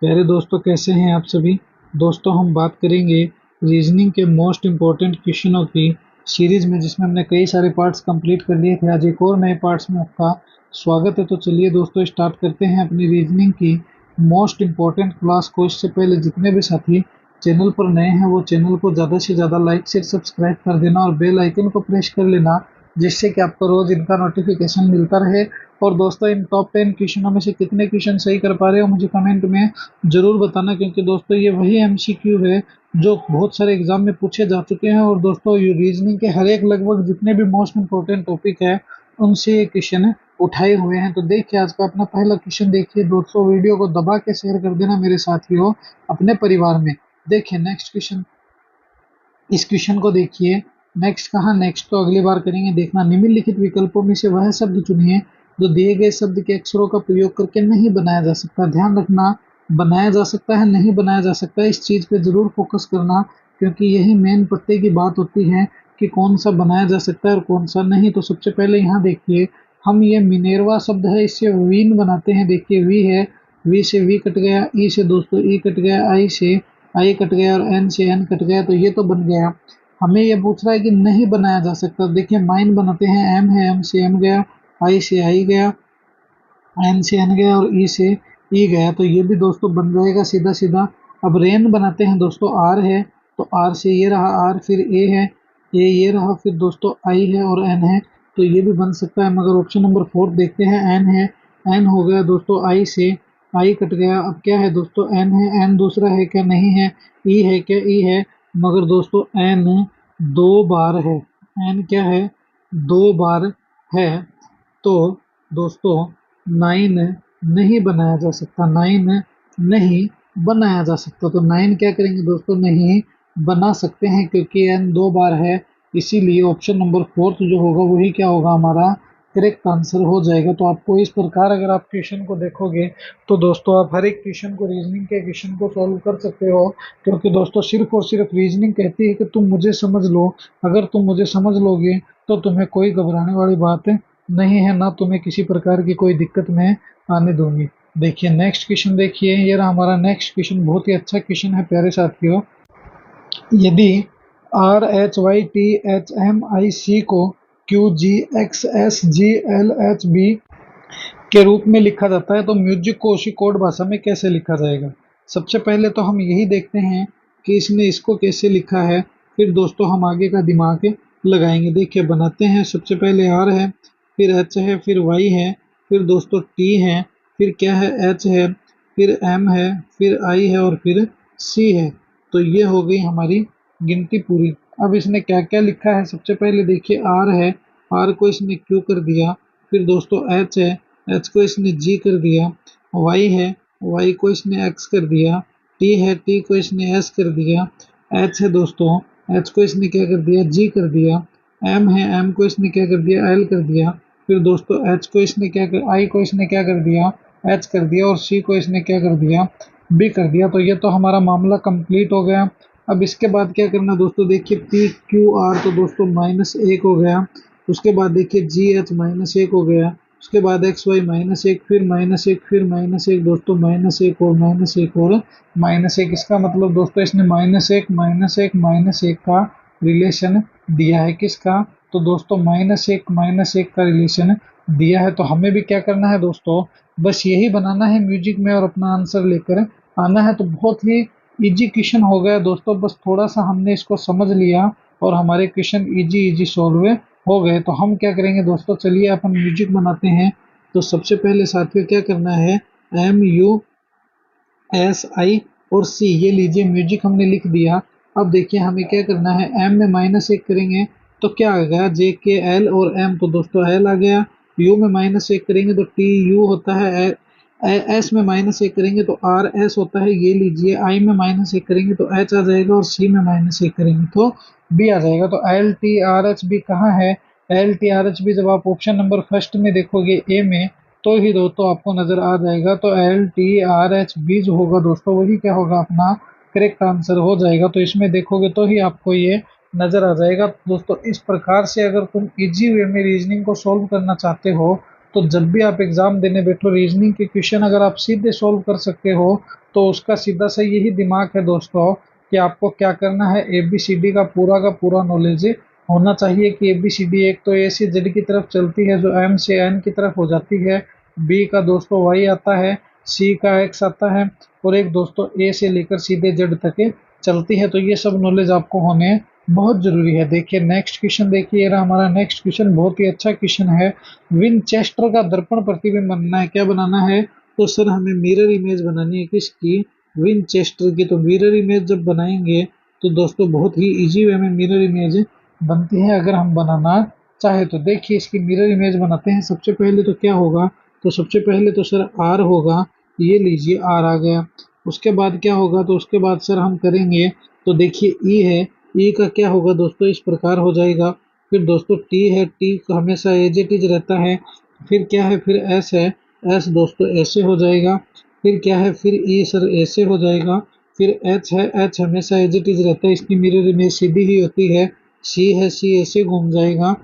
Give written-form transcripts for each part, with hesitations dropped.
प्यारे दोस्तों, कैसे हैं आप सभी। दोस्तों, हम बात करेंगे रीजनिंग के मोस्ट इम्पोर्टेंट क्वेश्चनों की सीरीज में, जिसमें हमने कई सारे पार्ट्स कंप्लीट कर लिए थे। आज एक और नए पार्ट्स में आपका स्वागत है। तो चलिए दोस्तों, स्टार्ट करते हैं अपनी रीजनिंग की मोस्ट इम्पोर्टेंट क्लास को। इससे पहले जितने भी साथी चैनल पर नए हैं वो चैनल को ज़्यादा से ज़्यादा लाइक शेयर सब्सक्राइब कर देना और बेल आइकन को प्रेस कर लेना, जिससे कि आपको रोज इनका नोटिफिकेशन मिलता रहे। और दोस्तों, इन टॉप 10 क्वेश्चनों में से कितने क्वेश्चन सही कर पा रहे हो मुझे कमेंट में ज़रूर बताना, क्योंकि दोस्तों ये वही एमसीक्यू है जो बहुत सारे एग्जाम में पूछे जा चुके हैं। और दोस्तों, ये रीजनिंग के हर एक लगभग जितने भी मोस्ट इंपॉर्टेंट टॉपिक है उनसे ये क्वेश्चन उठाए हुए हैं। तो देखिए, आज का अपना पहला क्वेश्चन देखिए दोस्तों। वीडियो को दबा के शेयर कर देना मेरे साथियों अपने परिवार में। देखिए नेक्स्ट क्वेश्चन, इस क्वेश्चन को देखिए। नेक्स्ट कहाँ, नेक्स्ट तो अगली बार करेंगे। देखना, निम्नलिखित विकल्पों में से वह शब्द चुनिए जो दिए गए शब्द के अक्षरों का प्रयोग करके नहीं बनाया जा सकता। ध्यान रखना, बनाया जा सकता है, नहीं बनाया जा सकता है, इस चीज पे जरूर फोकस करना, क्योंकि यही मेन पत्ते की बात होती है कि कौन सा बनाया जा सकता है और कौन सा नहीं। तो सबसे पहले यहाँ देखिए, हम ये मिनेरवा शब्द है, इससे वीन बनाते हैं। देखिए वी है, वी से वी कट गया, ई से दोस्तों ई कट गया, आई से आई कट गया और एन से एन कट गया, तो ये तो बन गया। हमें ये पूछ रहा है कि नहीं बनाया जा सकता। देखिए माइन बनाते हैं, एम है, एम से एम गया, आई से आई गया, एन से एन गया और ई से ई गया, तो ये भी दोस्तों बन जाएगा सीधा सीधा। अब रेन बनाते हैं दोस्तों, आर है तो आर से ये रहा आर, फिर ए है, ये रहा, फिर दोस्तों आई है और एन है, तो ये भी बन सकता है। मगर ऑप्शन नंबर 4 देखते हैं, एन है, एन हो गया दोस्तों, आई से आई कट गया। अब क्या है दोस्तों, एन है, एन दूसरा है क्या, नहीं है, ई है क्या, ई है, मगर दोस्तों एन 2 बार है, एन क्या है, 2 बार है। तो दोस्तों 9 नहीं बनाया जा सकता, 9 नहीं बनाया जा सकता। तो 9 क्या करेंगे दोस्तों, नहीं बना सकते हैं, क्योंकि एन 2 बार है। इसीलिए ऑप्शन नंबर 4 जो होगा वही क्या होगा, हमारा करेक्ट आंसर हो जाएगा। तो आपको इस प्रकार अगर आप क्वेश्चन को देखोगे तो दोस्तों आप हर एक क्वेश्चन को, रीजनिंग के क्वेश्चन को सॉल्व कर सकते हो, क्योंकि दोस्तों सिर्फ और सिर्फ रीजनिंग कहती है कि तुम मुझे समझ लो। अगर तुम मुझे समझ लोगे तो तुम्हें कोई घबराने वाली बात नहीं है, ना तुम्हें किसी प्रकार की कोई दिक्कत में आने दूंगी। देखिए नेक्स्ट क्वेश्चन, देखिए ये रहा हमारा नेक्स्ट क्वेश्चन। बहुत ही अच्छा क्वेश्चन है प्यारे साथियों। यदि R H Y T H M I C को Q G X S G L H B के रूप में लिखा जाता है तो म्यूजिक को उसी कोड भाषा में कैसे लिखा जाएगा। सबसे पहले तो हम यही देखते हैं कि इसने इसको कैसे लिखा है, फिर दोस्तों हम आगे का दिमाग लगाएंगे। देखिए बनाते हैं, सबसे पहले आर है, फिर एच है, फिर वाई है, फिर दोस्तों टी है, फिर क्या है, एच है, फिर एम है, फिर आई है और फिर सी है। तो ये हो गई हमारी गिनती पूरी। अब इसने क्या क्या लिखा है, सबसे पहले देखिए आर है, आर को इसने क्यू कर दिया, फिर दोस्तों एच है, एच को इसने जी कर दिया, वाई है, वाई को इसने एक्स कर दिया, टी है, टी को इसने एस कर दिया, एच है दोस्तों, एच को इसने क्या कर दिया, जी कर दिया, एम है, एम को इसने क्या कर दिया, एल कर दिया, फिर दोस्तों एच को इसने क्या कर, आई को इसने क्या कर दिया, एच कर दिया, और सी को इसने क्या कर दिया, बी कर दिया। तो ये तो हमारा मामला कंप्लीट हो गया। अब इसके बाद क्या करना दोस्तों, देखिए पी क्यू आर तो दोस्तों -1 हो गया। उसके बाद देखिए जी एच -1 हो गया। उसके बाद एक्स वाई -1, फिर -1, फिर -1 दोस्तों, -1 और -1 और -1। इसका मतलब दोस्तों इसने -1 -1 का रिलेशन दिया है। किसका, तो दोस्तों -1 का रिलेशन दिया है। तो हमें भी क्या करना है दोस्तों, बस यही बनाना है म्यूजिक में और अपना आंसर लेकर आना है। तो बहुत ही इजी क्वेश्चन हो गया दोस्तों, बस थोड़ा सा हमने इसको समझ लिया और हमारे क्वेश्चन इजी इजी सॉल्व हो गए। तो हम क्या करेंगे दोस्तों, चलिए अपन म्यूजिक बनाते हैं। तो सबसे पहले साथियों क्या करना है, MUSI और सी, ये लीजिए म्यूजिक हमने लिख दिया। अब देखिए हमें क्या करना है, एम में -1 करेंगे तो क्या आ गया, JKL और एम, तो दोस्तों एल आ गया। यू में -1 करेंगे तो TU होता है, एस में -1 करेंगे तो RS होता है, ये लीजिए। आई में -1 करेंगे तो H आ जाएगा और सी में -1 करेंगे तो B आ जाएगा। तो LTRHB कहाँ है, LTRHB जब आप ऑप्शन नंबर फर्स्ट में देखोगे ए में, तो ही दोस्तों आपको नजर आ जाएगा। तो LTRHB जो होगा दोस्तों वही क्या होगा, अपना करेक्ट आंसर हो जाएगा। तो इसमें देखोगे तो ही आपको ये नजर आ जाएगा। दोस्तों इस प्रकार से अगर तुम इजी वे में रीजनिंग को सॉल्व करना चाहते हो, तो जब भी आप एग्जाम देने बैठो, रीजनिंग के क्वेश्चन अगर आप सीधे सॉल्व कर सकते हो तो उसका सीधा सा यही दिमाग है दोस्तों कि आपको क्या करना है, ABCD का पूरा नॉलेज होना चाहिए कि ABCD एक तो A से Z की तरफ चलती है जो M से N की तरफ हो जाती है, B का दोस्तों Y आता है, C का X आता है, और एक दोस्तों A से लेकर सीधे Z तक चलती है। तो ये सब नॉलेज आपको होने बहुत जरूरी है। देखिए नेक्स्ट क्वेश्चन, देखिए ये रहा हमारा नेक्स्ट क्वेश्चन, बहुत ही अच्छा क्वेश्चन है। विनचेस्टर का दर्पण प्रतिबिंब बनना है, क्या बनाना है? तो सर हमें मिरर इमेज बनानी है, किसकी? विनचेस्टर की। तो मिरर इमेज जब बनाएंगे तो दोस्तों बहुत ही इजी वे में मिरर इमेज बनती है अगर हम बनाना चाहे तो। देखिए इसकी मिरर इमेज बनाते हैं। सबसे पहले तो क्या होगा, तो सबसे पहले तो सर आर होगा, ये लीजिए आर आ गया। उसके बाद क्या होगा, तो उसके बाद सर हम करेंगे, तो देखिए ई है, ई का क्या होगा दोस्तों, इस प्रकार हो जाएगा। फिर दोस्तों टी है, टी हमेशा एज इट इज रहता है। फिर क्या है, फिर एस है, एस दोस्तों ऐसे हो जाएगा। फिर क्या है, फिर ई सर ऐसे हो जाएगा। फिर एच है, एच हमेशा एज इट इज रहता है, इसकी मिरर इमेज सीधी ही होती है। सी है, सी ऐसे घूम जाएगा।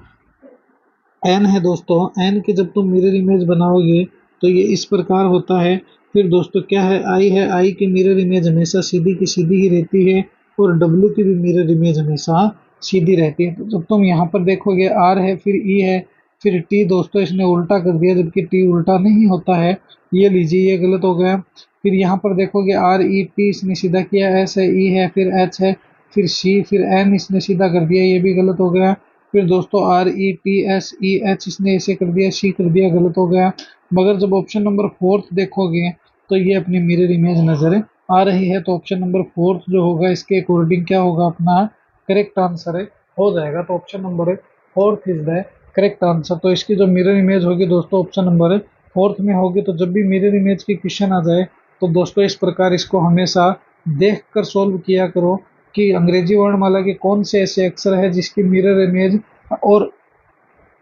एन है दोस्तों, एन की जब तुम मिरर इमेज बनाओगे तो ये इस प्रकार होता है। फिर दोस्तों क्या है, आई है, आई की मिरर इमेज हमेशा सीधी की सीधी ही रहती है, और डब्ल्यू की भी मिरर इमेज हमेशा सीधी रहती है। तो जब तुम यहाँ पर देखोगे आर है, फिर ई है, फिर टी दोस्तों इसने उल्टा कर दिया, जबकि टी उल्टा नहीं होता है, ये लीजिए ये गलत हो गया। फिर यहाँ पर देखोगे आर ई टी इसने सीधा किया, एस है, ई है, फिर एच है, फिर सी, फिर एन इसने सीधा कर दिया, ये भी गलत हो गया। फिर दोस्तों R E T S E H इसने ऐसे कर दिया, सी कर दिया, गलत हो गया। मगर जब ऑप्शन नंबर फोर्थ देखोगे तो ये अपनी मिरर इमेज नजर आ रही है। तो ऑप्शन नंबर फोर्थ जो होगा इसके अकॉर्डिंग क्या होगा, अपना करेक्ट आंसर हो जाएगा। तो option number fourth is the correct answer. तो इसकी जो मिरर इमेज होगी दोस्तों ऑप्शन नंबर फोर्थ में होगी। तो जब भी मिरर इमेज की क्वेश्चन आ जाए तो दोस्तों इस प्रकार इसको हमेशा देख कर सोल्व किया करो कि अंग्रेजी वर्णमाला के कौन से ऐसे अक्षर है जिसकी मिरर इमेज और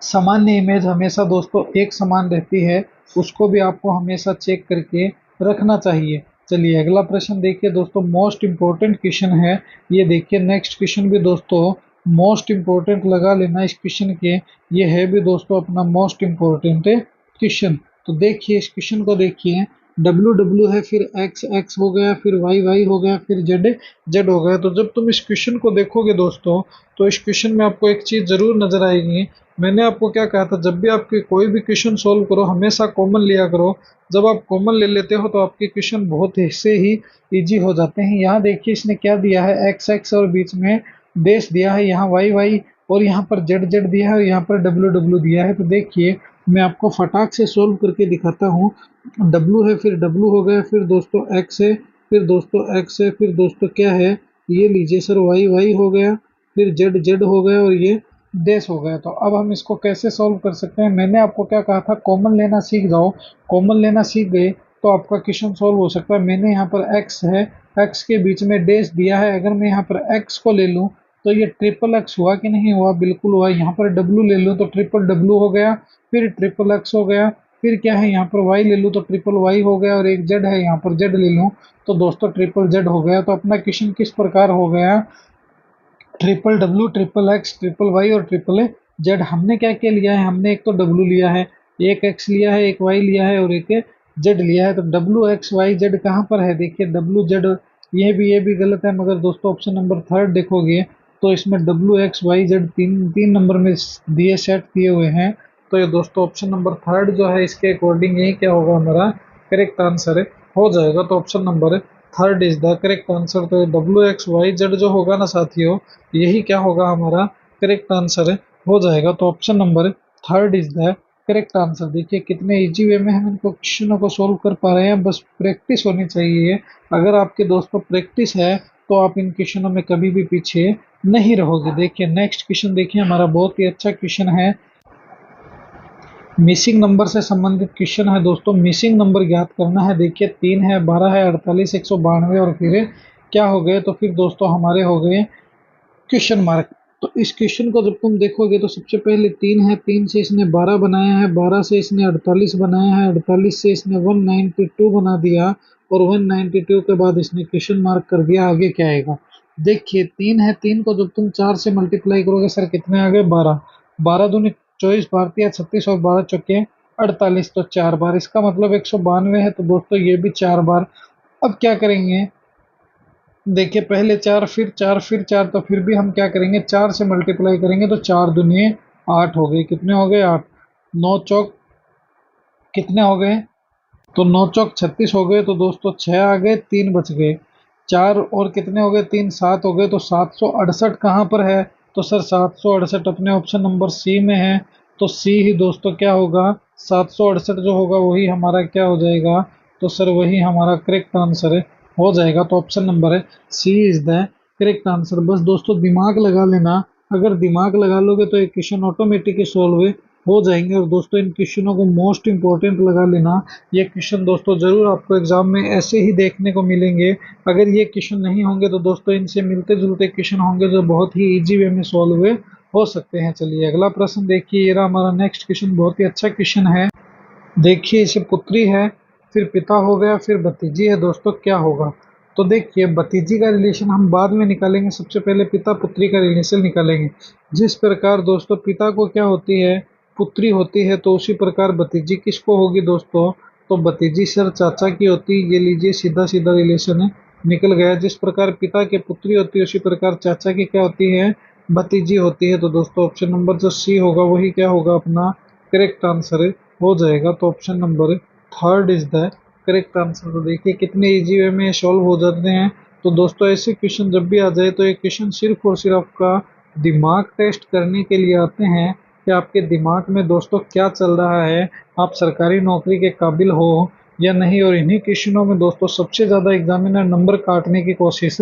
सामान्य इमेज हमेशा दोस्तों एक समान रहती है, उसको भी आपको हमेशा चेक करके रखना चाहिए। चलिए अगला प्रश्न देखिए दोस्तों, मोस्ट इंपॉर्टेंट क्वेश्चन है ये। देखिए नेक्स्ट क्वेश्चन भी दोस्तों मोस्ट इंपॉर्टेंट लगा लेना इस क्वेश्चन के, ये है भी दोस्तों अपना मोस्ट इंपॉर्टेंट क्वेश्चन। तो देखिए इस क्वेश्चन को देखिए, डब्ल्यू डब्ल्यू है, फिर एक्स एक्स हो गया, फिर वाई वाई हो गया, फिर जेड जेड हो गया। तो जब तुम इस क्वेश्चन को देखोगे दोस्तों तो इस क्वेश्चन में आपको एक चीज जरूर नजर आएगी। मैंने आपको क्या कहा था, जब भी आपके कोई भी क्वेश्चन सॉल्व करो हमेशा कॉमन लिया करो। जब आप कॉमन ले लेते हो तो आपके क्वेश्चन बहुत से ही इजी हो जाते हैं। यहाँ देखिए इसने क्या दिया है, एक्स एक्स और बीच में डैश दिया है, यहाँ वाई वाई और यहाँ पर जेड जेड दिया है और यहाँ पर डब्ल्यू डब्ल्यू दिया है। तो देखिए मैं आपको फटाक से सोल्व करके दिखाता हूँ। डब्ल्यू है, फिर डब्ल्यू हो गया, फिर दोस्तों एक्स है, फिर दोस्तों एक्स है, फिर दोस्तों क्या है, ये लीजिए सर वाई वाई हो गया, फिर जेड जेड हो गया और ये डैश हो गया। तो अब हम इसको कैसे सॉल्व कर सकते हैं, मैंने आपको क्या कहा था, कॉमन लेना सीख जाओ। कॉमन लेना सीख गए तो आपका क्वेश्चन सॉल्व हो सकता है। मैंने यहाँ पर एक्स है, एक्स के बीच में डैश दिया है, अगर मैं यहाँ पर एक्स को ले लूँ तो ये ट्रिपल एक्स हुआ कि नहीं हुआ, बिल्कुल हुआ। यहाँ पर डब्ल्यू ले लूँ तो ट्रिपल डब्ल्यू हो गया, फिर ट्रिपल एक्स हो गया, फिर क्या है यहाँ पर वाई ले लूँ तो ट्रिपल वाई हो गया, और एक जेड है यहाँ पर जेड ले लूँ तो दोस्तों ट्रिपल जेड हो गया। तो अपना क्वेश्चन किस प्रकार हो गया, triple W, triple X, triple Y और ट्रिपल जेड। हमने क्या क्या लिया है, हमने एक तो डब्ल्यू लिया है, एक एक्स लिया है, एक वाई लिया है और एक जेड लिया है। तो डब्ल्यू एक्स वाई जेड कहाँ पर है, देखिए डब्ल्यू जेड, ये भी गलत है। मगर दोस्तों ऑप्शन नंबर थर्ड देखोगे तो इसमें डब्ल्यू एक्स वाई जेड तीन तीन नंबर में दिए सेट किए हुए हैं। तो ये दोस्तों ऑप्शन नंबर थर्ड जो है इसके अकॉर्डिंग यही क्या होगा, हमारा करेक्ट आंसर हो जाएगा। तो option number third is the correct answer. तो डब्ल्यू एक्स वाई जेड जो होगा ना साथियों, यही क्या होगा, हमारा करेक्ट आंसर हो जाएगा। तो option number third is the correct answer. देखिए कितने इजी वे में हम इनको क्वेश्चनों को सोल्व कर पा रहे हैं, बस प्रैक्टिस होनी चाहिए। अगर आपके दोस्तों प्रैक्टिस है तो आप इन क्वेश्चनों में कभी भी पीछे नहीं रहोगे। देखिए नेक्स्ट क्वेश्चन देखिए, हमारा बहुत ही अच्छा क्वेश्चन है, मिसिंग नंबर से संबंधित क्वेश्चन है दोस्तों। मिसिंग नंबर ज्ञात करना है। देखिए 3 है, 12 है, 48, 192 और फिर क्या हो गए, तो फिर दोस्तों हमारे हो गए क्वेश्चन मार्क। तो इस क्वेश्चन को जब तुम देखोगे तो सबसे पहले 3 है, 3 से इसने 12 बनाया है, 12 से इसने 48 बनाया है, 48 से इसने 192 बना दिया और 192 के बाद इसने क्वेश्चन मार्क कर दिया। आगे क्या आएगा, देखिए 3 है, 3 को जब तुम 4 से मल्टीप्लाई करोगे सर कितने आ गए, 12, 12 दूनी 24, भारतीय 36 और 12 चौके 48, तो 4 बार, इसका मतलब 192 है। तो दोस्तों ये भी 4 बार अब क्या करेंगे, देखिए पहले 4 फिर 4 फिर 4, तो फिर भी हम क्या करेंगे 4 से मल्टीप्लाई करेंगे तो 4 दूनी 8 हो गए। कितने हो गए 8। 9 चौक कितने हो गए, तो 9 चौक 36 हो गए। तो दोस्तों 6 आ गए, 3 बच गए। 4 और कितने हो गए, 3 7 हो गए। तो 768 कहाँ पर है, तो सर 768 अपने ऑप्शन नंबर सी में है। तो सी ही दोस्तों क्या होगा, 768 जो होगा वही हमारा क्या हो जाएगा, तो सर वही हमारा करेक्ट आंसर हो जाएगा। तो ऑप्शन नंबर है सी इज द करेक्ट आंसर। बस दोस्तों दिमाग लगा लेना, अगर दिमाग लगा लोगे तो ये क्वेश्चन ऑटोमेटिकली सॉल्व हो जाएंगे। और दोस्तों इन क्वेश्चनों को मोस्ट इंपॉर्टेंट लगा लेना, ये क्वेश्चन दोस्तों जरूर आपको एग्जाम में ऐसे ही देखने को मिलेंगे। अगर ये क्वेश्चन नहीं होंगे तो दोस्तों इनसे मिलते जुलते क्वेश्चन होंगे जो बहुत ही इजी वे में सॉल्व हुए हो सकते हैं। चलिए अगला प्रश्न देखिए, ये रहा हमारा नेक्स्ट क्वेश्चन, बहुत ही अच्छा क्वेश्चन है। देखिए इसे पुत्री है, फिर पिता हो गया, फिर भतीजी है, दोस्तों क्या होगा। तो देखिए भतीजी का रिलेशन हम बाद में निकालेंगे, सबसे पहले पिता पुत्री का रिलेशन निकालेंगे। जिस प्रकार दोस्तों पिता को क्या होती है, पुत्री होती है, तो उसी प्रकार भतीजी किसको होगी दोस्तों, तो भतीजी सर चाचा की होती है। ये लीजिए सीधा सीधा रिलेशन निकल गया। जिस प्रकार पिता के पुत्री होती है उसी प्रकार चाचा की क्या होती है, भतीजी होती है। तो दोस्तों ऑप्शन नंबर जो सी होगा वही क्या होगा अपना करेक्ट आंसर हो जाएगा। तो option number third is the correct answer. तो देखिए कितने इजी वे में सॉल्व हो जाते हैं। तो दोस्तों ऐसे क्वेश्चन जब भी आ जाए तो ये क्वेश्चन सिर्फ और सिर्फ आपका दिमाग टेस्ट करने के लिए आते हैं कि आपके दिमाग में दोस्तों क्या चल रहा है, आप सरकारी नौकरी के काबिल हो या नहीं। और इन्हीं क्वेश्चनों में दोस्तों सबसे ज़्यादा एग्जामिनर नंबर काटने की कोशिश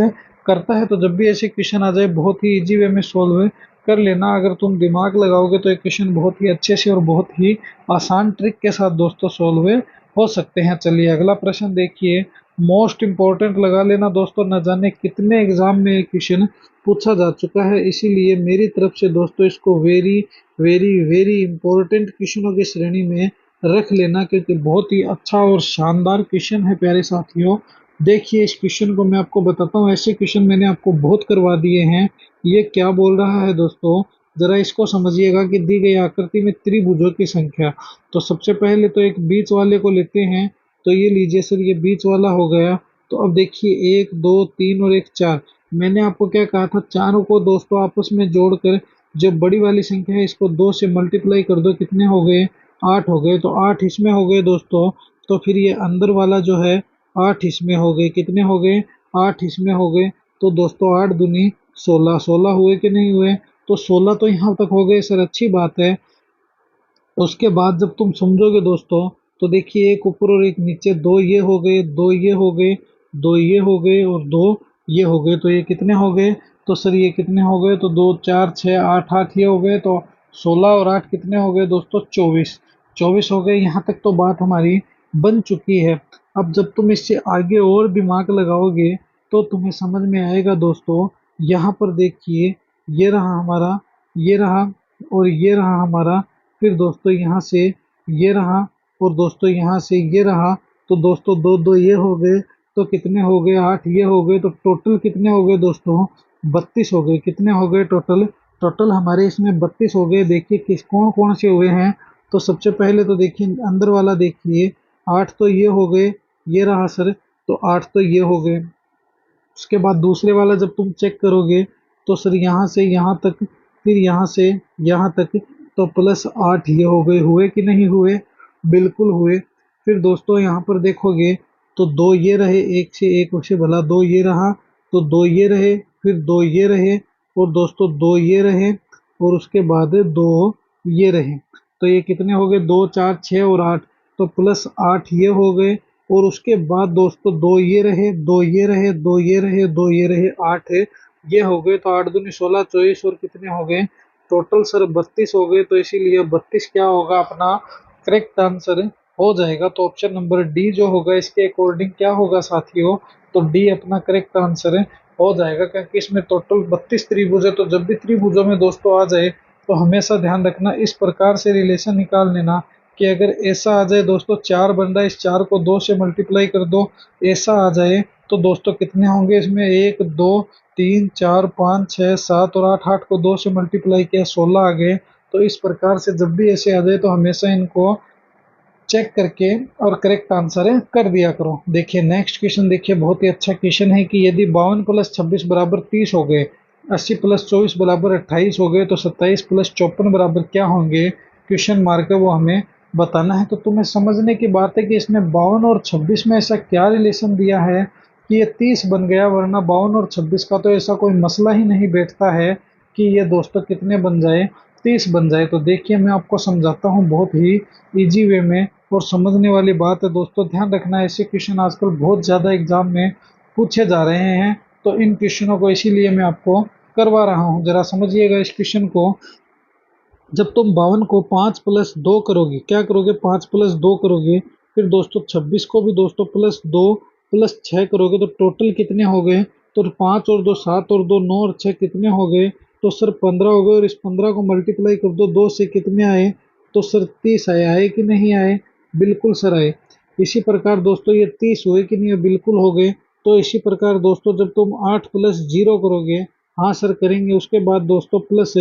करता है। तो जब भी ऐसे क्वेश्चन आ जाए बहुत ही इजी वे में सॉल्व कर लेना। अगर तुम दिमाग लगाओगे तो ये क्वेश्चन बहुत ही अच्छे से और बहुत ही आसान ट्रिक के साथ दोस्तों सॉल्व हो सकते हैं। चलिए अगला प्रश्न देखिए, मोस्ट इंपॉर्टेंट लगा लेना दोस्तों, न जाने कितने एग्जाम में ये क्वेश्चन पूछा जा चुका है, इसीलिए मेरी तरफ से दोस्तों इसको वेरी वेरी वेरी इंपॉर्टेंट क्वेश्चनों की श्रेणी में रख लेना, क्योंकि बहुत ही अच्छा और शानदार क्वेश्चन है प्यारे साथियों। देखिए इस क्वेश्चन को मैं आपको बताता हूँ, ऐसे क्वेश्चन मैंने आपको बहुत करवा दिए हैं। ये क्या बोल रहा है दोस्तों, जरा इसको समझिएगा कि दी गई आकृति में त्रिभुजों की संख्या। तो सबसे पहले तो एक बीच वाले को लेते हैं। तो ये लीजिए सर, ये बीच वाला हो गया। तो अब देखिए 1 2 3 और 1 4, मैंने आपको क्या कहा था, चारों को दोस्तों आपस में जोड़कर जो बड़ी वाली संख्या है इसको 2 से मल्टीप्लाई कर दो, कितने हो गए 8 हो गए। तो 8 इसमें हो गए दोस्तों। तो फिर ये अंदर वाला जो है 8 इसमें हो गए, कितने हो गए 8 इसमें हो गए। तो दोस्तों 8 दूनी 16, 16 हुए कि नहीं हुए, तो 16 तो यहाँ तक हो गए सर, अच्छी बात है। उसके बाद जब तुम समझोगे दोस्तों तो देखिए एक ऊपर और एक नीचे, दो ये हो गए, दो ये हो गए, दो ये हो गए और दो ये हो गए। तो ये कितने हो गए, तो सर ये कितने हो गए, तो 2 4 6 8 8 ये हो गए। तो 16 और 8 कितने हो गए दोस्तों, 24, 24 हो गए। यहाँ तक तो बात हमारी बन चुकी है। अब जब तुम इससे आगे और दिमाग लगाओगे तो तुम्हें समझ में आएगा दोस्तों। यहाँ पर देखिए ये रहा हमारा, ये रहा और ये रहा हमारा। फिर दोस्तों यहाँ से ये रहा और दोस्तों यहाँ से ये रहा। तो दोस्तों दो दो ये हो गए, तो कितने हो गए 8 ये हो गए। तो टोटल कितने हो गए दोस्तों, 32 हो गए। कितने हो गए टोटल, टोटल हमारे इसमें 32 हो गए। देखिए किस कौन कौन से हुए हैं, तो सबसे पहले तो देखिए अंदर वाला देखिए 8 तो ये हो गए, ये रहा सर, तो 8 तो ये हो गए। उसके बाद दूसरे वाला जब तुम चेक करोगे तो सर यहाँ से यहाँ तक, फिर यहाँ से यहाँ तक, तो +8 ये हो गए। हुए कि नहीं हुए, बिल्कुल हुए। फिर दोस्तों यहाँ पर देखोगे तो दो ये रहे, एक से एक से भला दो ये रहा, तो दो ये रहे, फिर दो ये रहे और दोस्तों दो ये रहे और उसके बाद दो ये रहे। तो ये कितने हो गए, 2 4 6 और 8, तो +8 ये हो गए। और उसके बाद दोस्तों दो ये रहे, दो ये रहे, दो ये रहे, दो ये रहे, 8 ये हो गए। तो 8 दूनी 16, 24 और कितने हो गए टोटल सर 32 हो गए। तो इसीलिए 32 क्या होगा अपना करेक्ट आंसर हो जाएगा। तो ऑप्शन नंबर डी जो होगा इसके अकॉर्डिंग क्या होगा साथियों, तो डी अपना करेक्ट आंसर हो जाएगा, क्योंकि इसमें टोटल 32 त्रिभुज है। तो जब भी त्रिभुजों में दोस्तों आ जाए तो हमेशा ध्यान रखना, इस प्रकार से रिलेशन निकाल लेना कि अगर ऐसा आ जाए दोस्तों 4 बन रहा है, इस 4 को 2 से मल्टीप्लाई कर दो, ऐसा आ जाए तो दोस्तों कितने होंगे इसमें 1 2 3 4 5 6 7 और 8, 8 को 2 से मल्टीप्लाई किया 16 आ गए। तो इस प्रकार से जब भी ऐसे आ जाए तो हमेशा इनको चेक करके और करेक्ट आंसर कर दिया करो। देखिए नेक्स्ट क्वेश्चन, देखिए बहुत ही अच्छा क्वेश्चन है कि यदि 52 + 26 बराबर 30 हो गए, 80 + 24 बराबर 28 हो गए, तो 27 + 54 बराबर क्या होंगे, क्वेश्चन मार्क है वो हमें बताना है। तो तुम्हें समझने की बात है कि इसमें 52 और 26 में ऐसा क्या रिलेशन दिया है कि ये 30 बन गया, वरना 52 और 26 का तो ऐसा कोई मसला ही नहीं बैठता है कि ये दोस्तों कितने बन जाए, 30 बन जाए। तो देखिए मैं आपको समझाता हूँ बहुत ही इजी वे में, और समझने वाली बात है दोस्तों। ध्यान रखना ऐसे क्वेश्चन आजकल बहुत ज़्यादा एग्जाम में पूछे जा रहे हैं, तो इन क्वेश्चनों को इसीलिए मैं आपको करवा रहा हूँ। जरा समझिएगा इस क्वेश्चन को। जब तुम 52 को 5 + 2 करोगे, क्या करोगे, 5 + 2 करोगे, फिर दोस्तों 26 को भी दोस्तों +2 + 6 करोगे, तो टोटल कितने हो गए, तो 5 और 2 7 और 2 9 और 6 कितने हो गए, तो सर 15 हो गए। और इस 15 को मल्टीप्लाई कर दो 2 से, कितने आए, तो सर 30 आए। आए कि नहीं आए, बिल्कुल सर आए। इसी प्रकार दोस्तों ये 30 हुए कि नहीं, बिल्कुल हो गए। तो इसी प्रकार दोस्तों जब तुम 8 + 0 करोगे, हाँ सर करेंगे, उसके बाद दोस्तों प्लस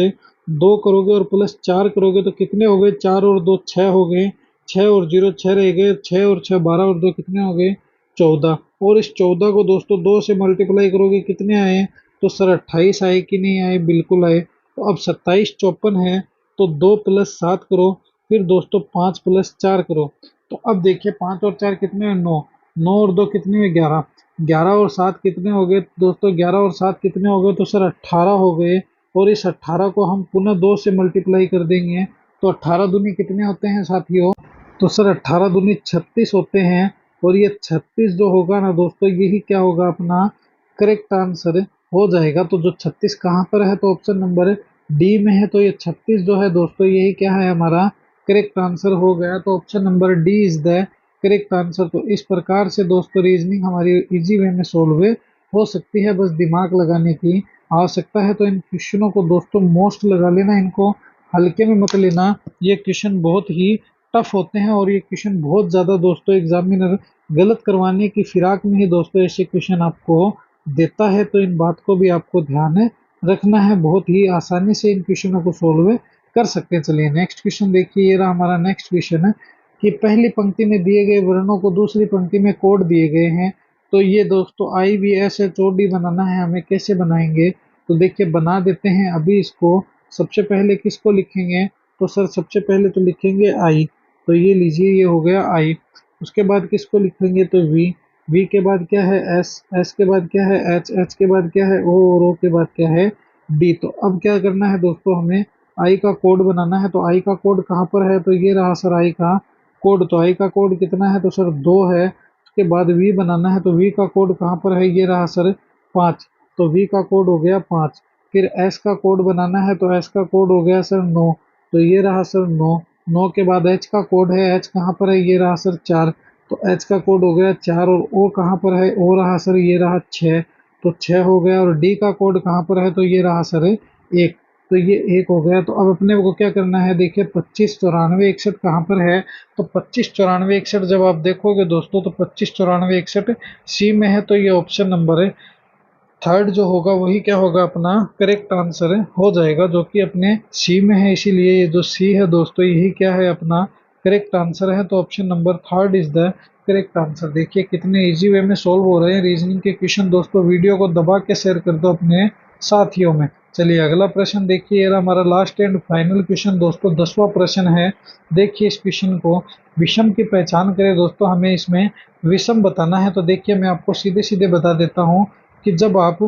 2 करोगे और +4 करोगे, तो कितने हो गए, 4 और 2 6 हो गए, 6 और 0 6 रह गए, 6 और 6 12 और 2 कितने हो गए, 14। और इस 14 को दोस्तों 2 से मल्टीप्लाई करोगे, कितने आए, तो सर 28 आए कि नहीं आए, बिल्कुल आए। तो अब 27 54 है, तो 2 + 7 करो, फिर दोस्तों 5 + 4 करो। तो अब देखिए 5 और 4 कितने हैं, 9, 9 और 2 कितने हैं, 11, 11 और 7 कितने हो गए दोस्तों, 11 और 7 कितने हो गए, तो सर 18 हो गए। और इस 18 को हम पुनः 2 से मल्टीप्लाई कर देंगे, तो 18 दूनी कितने होते हैं साथियों, तो सर 18 दूनी 36 होते हैं। और ये 36 जो होगा ना दोस्तों, यही क्या होगा, अपना करेक्ट आंसर हो जाएगा। तो जो 36 कहाँ पर है, तो ऑप्शन नंबर डी में है। तो ये 36 जो है दोस्तों, यही क्या है, हमारा करेक्ट आंसर हो गया। तो option number D is the correct answer. तो इस प्रकार से दोस्तों रीजनिंग हमारी इजी वे में सोल्व हो सकती है, बस दिमाग लगाने की आवश्यकता है। तो इन क्वेश्चनों को दोस्तों मोस्ट लगा लेना, इनको हल्के में मत लेना। ये क्वेश्चन बहुत ही टफ होते हैं, और ये क्वेश्चन बहुत ज़्यादा दोस्तों एग्जामिनर गलत करवाने की फिराक में ही दोस्तों ऐसे क्वेश्चन आपको देता है। तो इन बात को भी आपको ध्यान रखना है, बहुत ही आसानी से इन क्वेश्चनों को सोल्व कर सकते हैं। चलिए नेक्स्ट क्वेश्चन देखिए, ये रहा हमारा नेक्स्ट क्वेश्चन है कि पहली पंक्ति में दिए गए वर्णों को दूसरी पंक्ति में कोड दिए गए हैं। तो ये दोस्तों IBSHOD बनाना है हमें, कैसे बनाएंगे, तो देखिए बना देते हैं अभी इसको। सबसे पहले किसको लिखेंगे, तो सर सबसे पहले तो लिखेंगे आई, तो ये लीजिए ये हो गया आई। उसके बाद किसको लिखेंगे, तो वी, वी के बाद क्या है एस, एस के बाद क्या है एच, एच के बाद क्या है ओ, और ओ के बाद क्या है डी। तो अब क्या करना है दोस्तों, हमें आई का कोड बनाना है। तो आई का कोड कहाँ पर है, तो ये रहा सर आई का कोड। तो आई का कोड कितना है, तो सर 2 है। उसके बाद वी बनाना है, तो वी का कोड कहाँ पर है, ये रहा सर 5। तो वी का कोड हो गया 5। फिर एस का कोड बनाना है, तो एस का कोड हो गया सर 9। तो ये रहा सर 9। 9 के बाद एच का कोड है, एच कहाँ पर है, ये रहा सर 4। तो एच का कोड हो गया 4। और ओ कहाँ पर है, ओ रहा सर ये रहा 6। तो 6 हो गया। और डी का कोड कहाँ पर है, तो ये रहा सर 1। तो ये 1 हो गया। तो अब अपने को क्या करना है, देखिए 25 94 61 कहाँ पर है, तो 25 94 61 जब आप देखोगे दोस्तों, तो 25 94 61 सी में है। तो ये ऑप्शन नंबर है थर्ड जो होगा वही क्या होगा, अपना करेक्ट आंसर हो जाएगा, जो कि अपने सी में है। इसीलिए ये जो सी है दोस्तों, यही क्या है, अपना करेक्ट आंसर है। तो option number third is the correct answer. देखिए कितने इजी वे में सोल्व हो रहे हैं रीजनिंग के क्वेश्चन दोस्तों। वीडियो को दबा के शेयर कर दो अपने साथियों में। चलिए अगला प्रश्न देखिए, ये हमारा लास्ट एंड फाइनल क्वेश्चन दोस्तों, 10वां प्रश्न है। देखिए इस क्वेश्चन को, विषम की पहचान करें दोस्तों, हमें इसमें विषम बताना है। तो देखिए मैं आपको सीधे सीधे बता देता हूँ कि जब आप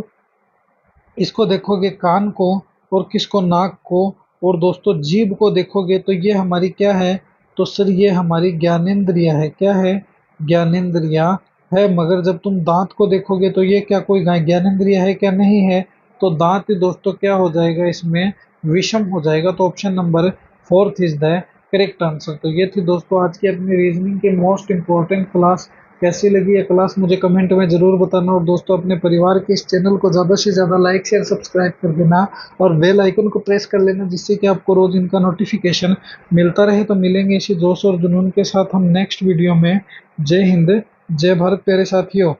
इसको देखोगे कान को, और किसको नाक को, और दोस्तों जीभ को देखोगे, तो ये हमारी क्या है, तो सर ये हमारी ज्ञानेंद्रिया है। क्या है, ज्ञानेंद्रिया है। मगर जब तुम दांत को देखोगे, तो ये क्या कोई ज्ञानेंद्रिया है, क्या नहीं है। तो दांत ही दोस्तों क्या हो जाएगा, इसमें विषम हो जाएगा। तो option number fourth is the correct answer. तो ये थी दोस्तों आज की अपनी रीजनिंग की मोस्ट इंपॉर्टेंट क्लास। कैसी लगी ये क्लास मुझे कमेंट में ज़रूर बताना। और दोस्तों अपने परिवार के इस चैनल को ज़्यादा से ज़्यादा लाइक शेयर सब्सक्राइब कर देना, और बेल आइकन को प्रेस कर लेना, जिससे कि आपको रोज़ इनका नोटिफिकेशन मिलता रहे। तो मिलेंगे इसी जोश और जुनून के साथ हम नेक्स्ट वीडियो में। जय हिंद, जय भारत प्यारे साथियों।